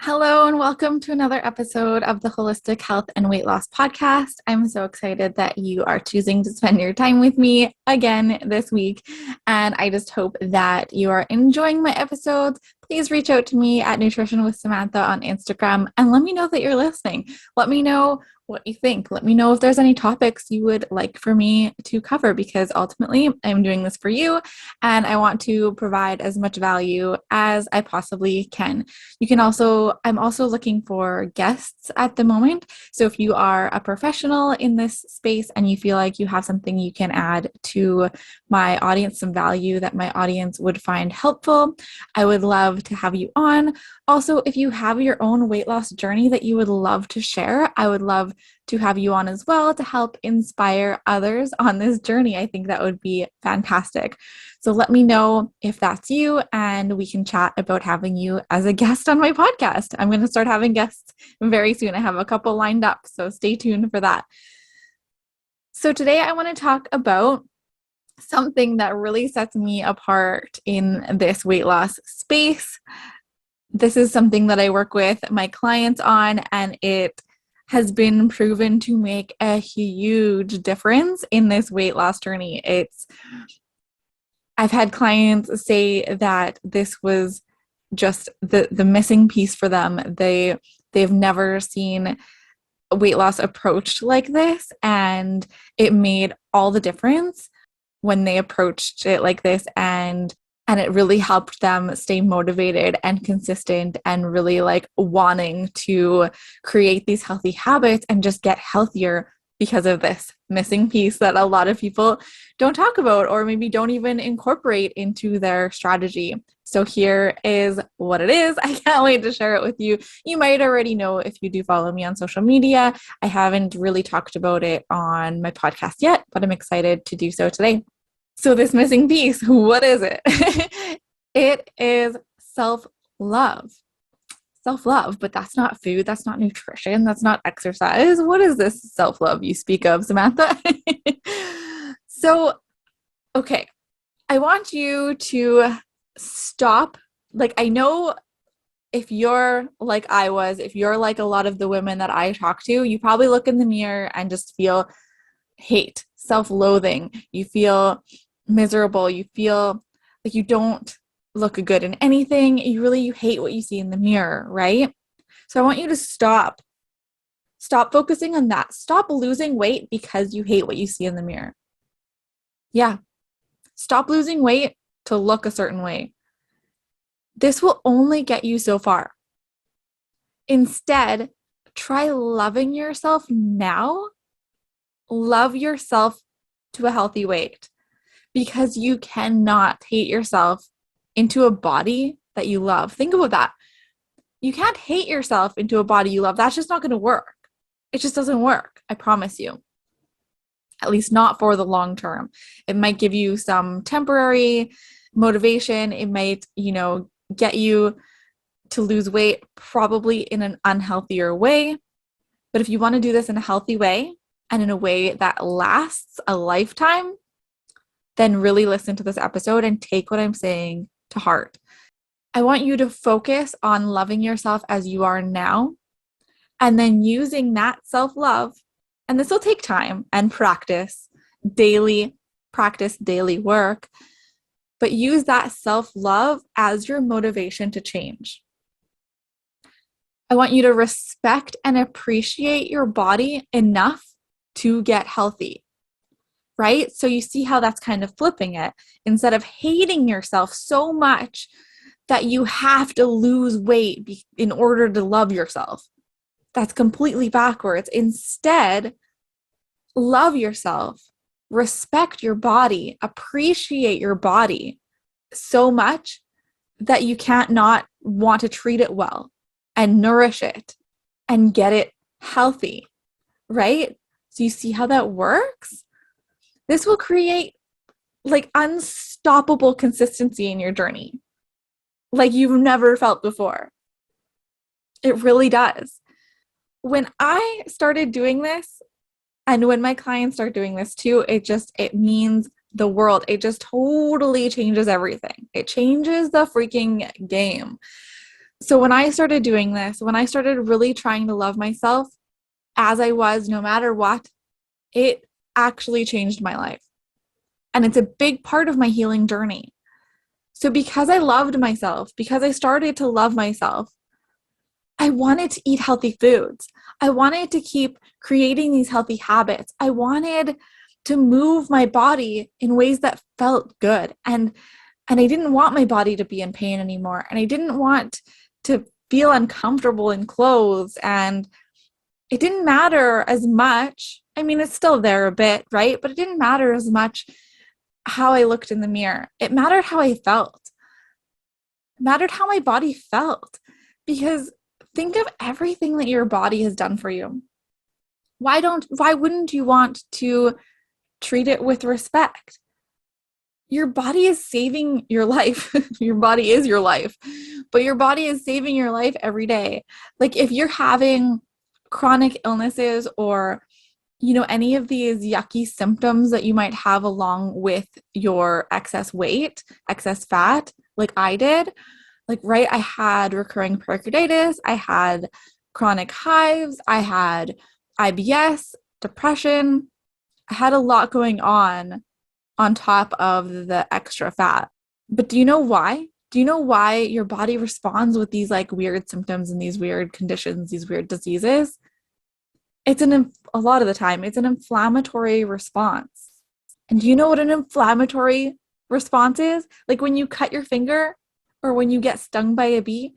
Hello, and welcome to another episode of the Holistic Health and Weight Loss Podcast. I'm so excited that you are choosing to spend your time with me again this week. And I just hope that you are enjoying my episodes. Please reach out to me at Nutrition with Samantha on Instagram and let me know that you're listening. Let me know what you think. Let me know if there's any topics you would like for me to cover, because ultimately I'm doing this for you and I want to provide as much value as I possibly can. I'm also looking for guests at the moment. So if you are a professional in this space and you feel like you have something you can add to my audience, some value that my audience would find helpful, I would love to have you on. Also, if you have your own weight loss journey that you would love to share, I would love to have you on as well to help inspire others on this journey. I think that would be fantastic. So let me know if that's you, and we can chat about having you as a guest on my podcast. I'm going to start having guests very soon. I have a couple lined up, so stay tuned for that. So today I want to talk about something that really sets me apart in this weight loss space. This is something that I work with my clients on, and it has been proven to make a huge difference in this weight loss journey. I've had clients say that this was just the missing piece for them. They've never seen weight loss approached like this, and it made all the difference when they approached it like this, and it really helped them stay motivated and consistent and really like wanting to create these healthy habits and just get healthier because of this missing piece that a lot of people don't talk about or maybe don't even incorporate into their strategy. So here is what it is. I can't wait to share it with you. You might already know if you do follow me on social media. I haven't really talked about it on my podcast yet, but I'm excited to do so today. So this missing piece, what is it? It is self-love. Self-love, but that's not food, that's not nutrition, that's not exercise. What is this self-love you speak of, Samantha? So, okay, I want you to stop. Like, I know if you're like I was, if you're like a lot of the women that I talk to, you probably look in the mirror and just feel hate, self-loathing. You feel miserable. You feel like you don't look good in anything. You hate what you see in the mirror, right? So I want you to stop focusing on that. Stop losing weight because you hate what you see in the mirror. Yeah. Stop losing weight to look a certain way. This will only get you so far. Instead, try loving yourself now. Love yourself to a healthy weight, because you cannot hate yourself into a body that you love. Think about that. You can't hate yourself into a body you love. That's just not going to work. It just doesn't work. I promise you. At least not for the long term. It might give you some temporary motivation. It might, get you to lose weight, probably in an unhealthier way. But if you want to do this in a healthy way and in a way that lasts a lifetime, then really listen to this episode and take what I'm saying to heart. I want you to focus on loving yourself as you are now, and then using that self-love, and this will take time and daily work, but use that self-love as your motivation to change. I want you to respect and appreciate your body enough to get healthy. Right? So you see how that's kind of flipping it. Instead of hating yourself so much that you have to lose weight in order to love yourself. That's completely backwards. Instead, love yourself, respect your body, appreciate your body so much that you can't not want to treat it well and nourish it and get it healthy, right? So you see how that works? This will create like unstoppable consistency in your journey, like you've never felt before. It really does. When I started doing this, and when my clients start doing this too, it means the world. It just totally changes everything. It changes the freaking game. So when I started doing this, when I started really trying to love myself as I was, no matter what, it actually changed my life. And it's a big part of my healing journey. So because I loved myself, because I started to love myself, I wanted to eat healthy foods. I wanted to keep creating these healthy habits. I wanted to move my body in ways that felt good. And I didn't want my body to be in pain anymore. And I didn't want to feel uncomfortable in clothes. And it didn't matter as much. I mean, it's still there a bit, right? But it didn't matter as much how I looked in the mirror. It mattered how I felt. It mattered how my body felt. Because think of everything that your body has done for you. Why wouldn't you want to treat it with respect? Your body is saving your life. Your body is your life, but your body is saving your life every day. Like if you're having chronic illnesses or any of these yucky symptoms that you might have along with your excess weight, excess fat, like I did, like, right, I had recurring pericarditis, I had chronic hives, I had IBS, depression, I had a lot going on top of the extra fat. But do you know why? Do you know why your body responds with these like weird symptoms and these weird conditions, these weird diseases? A lot of the time, it's an inflammatory response. And do you know what an inflammatory response is? Like when you cut your finger or when you get stung by a bee,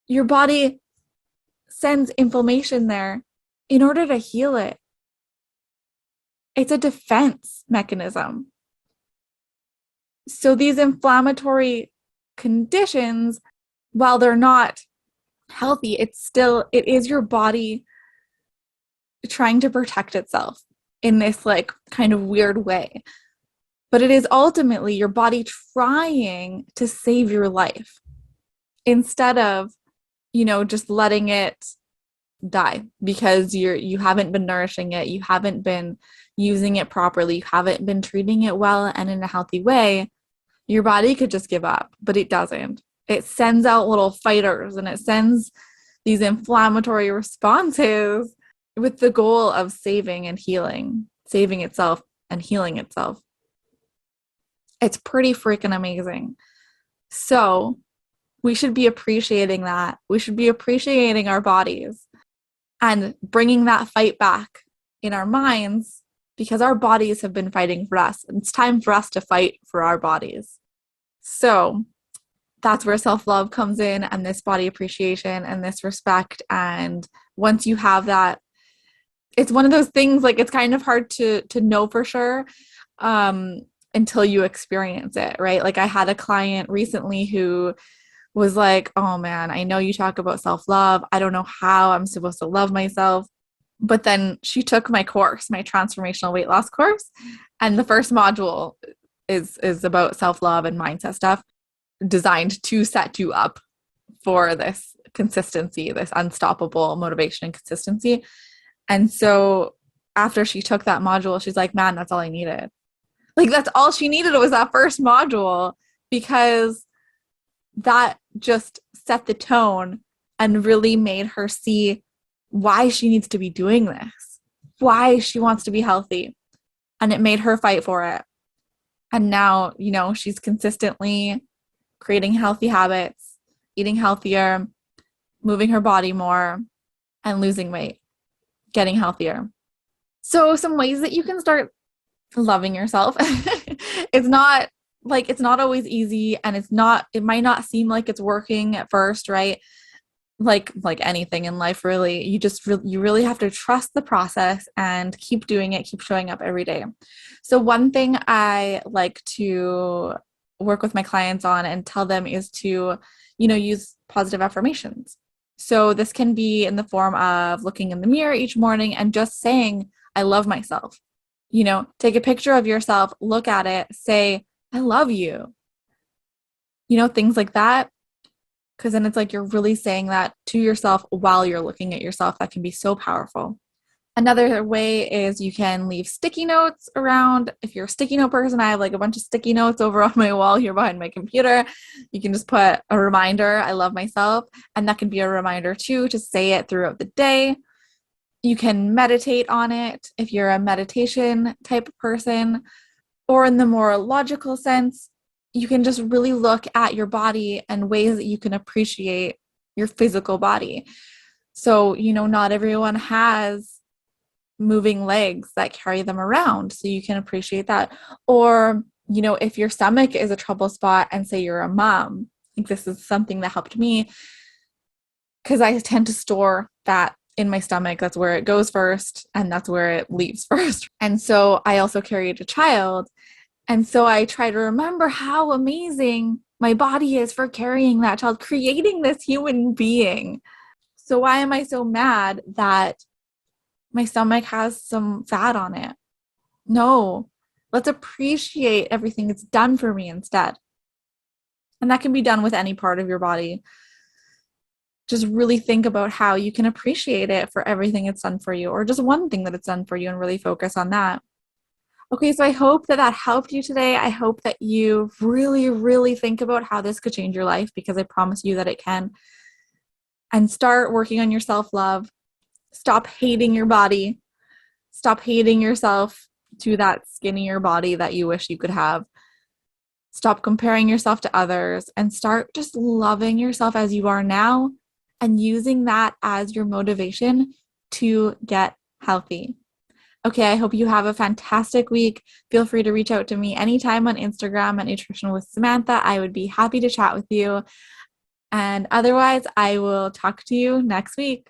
your body sends inflammation there in order to heal it. It's a defense mechanism. So these inflammatory conditions, while they're not healthy, it is your body trying to protect itself in this like kind of weird way. But it is ultimately your body trying to save your life instead of, just letting it die because you haven't been nourishing it, you haven't been using it properly, you haven't been treating it well and in a healthy way. Your body could just give up, but it doesn't. It sends out little fighters and it sends these inflammatory responses with the goal of saving and healing, saving itself and healing itself. It's pretty freaking amazing. So we should be appreciating that. We should be appreciating our bodies and bringing that fight back in our minds because our bodies have been fighting for us. It's time for us to fight for our bodies. So that's where self-love comes in and this body appreciation and this respect. And once you have that, it's one of those things like it's kind of hard to know for sure until you experience it, right? Like I had a client recently who was like, oh man, I know you talk about self-love. I don't know how I'm supposed to love myself. But then she took my course, my transformational weight loss course. And the first module is about self-love and mindset stuff designed to set you up for this consistency, this unstoppable motivation and consistency. And so after she took that module, she's like, man, that's all I needed. Like that's all she needed was that first module because that just set the tone and really made her see why she needs to be doing this, why she wants to be healthy. And it made her fight for it. And now, she's consistently creating healthy habits, eating healthier, moving her body more, and losing weight, getting healthier. So some ways that you can start loving yourself. It's not always easy and it might not seem like it's working at first, right? Like anything in life, really, you really have to trust the process and keep doing it, keep showing up every day. So one thing I like to work with my clients on and tell them is to, use positive affirmations. So this can be in the form of looking in the mirror each morning and just saying, I love myself. Take a picture of yourself, look at it, say, I love you. Things like that. Because then it's like you're really saying that to yourself while you're looking at yourself. That can be so powerful. Another way is you can leave sticky notes around. If you're a sticky note person, I have like a bunch of sticky notes over on my wall here behind my computer. You can just put a reminder, I love myself, and that can be a reminder too to say it throughout the day. You can meditate on it if you're a meditation type of person, or in the more logical sense, you can just really look at your body and ways that you can appreciate your physical body. So, not everyone has moving legs that carry them around. So you can appreciate that. Or, if your stomach is a trouble spot and say you're a mom, I think this is something that helped me because I tend to store fat in my stomach. That's where it goes first and that's where it leaves first. And so I also carried a child. And so I try to remember how amazing my body is for carrying that child, creating this human being. So why am I so mad that my stomach has some fat on it? No, let's appreciate everything it's done for me instead. And that can be done with any part of your body. Just really think about how you can appreciate it for everything it's done for you, or just one thing that it's done for you, and really focus on that. Okay, so I hope that that helped you today. I hope that you really, really think about how this could change your life, because I promise you that it can. And start working on your self-love. Stop hating your body. Stop hating yourself to that skinnier body that you wish you could have. Stop comparing yourself to others and start just loving yourself as you are now and using that as your motivation to get healthy. Okay, I hope you have a fantastic week. Feel free to reach out to me anytime on Instagram at Nutritional with Samantha. I would be happy to chat with you. And otherwise, I will talk to you next week.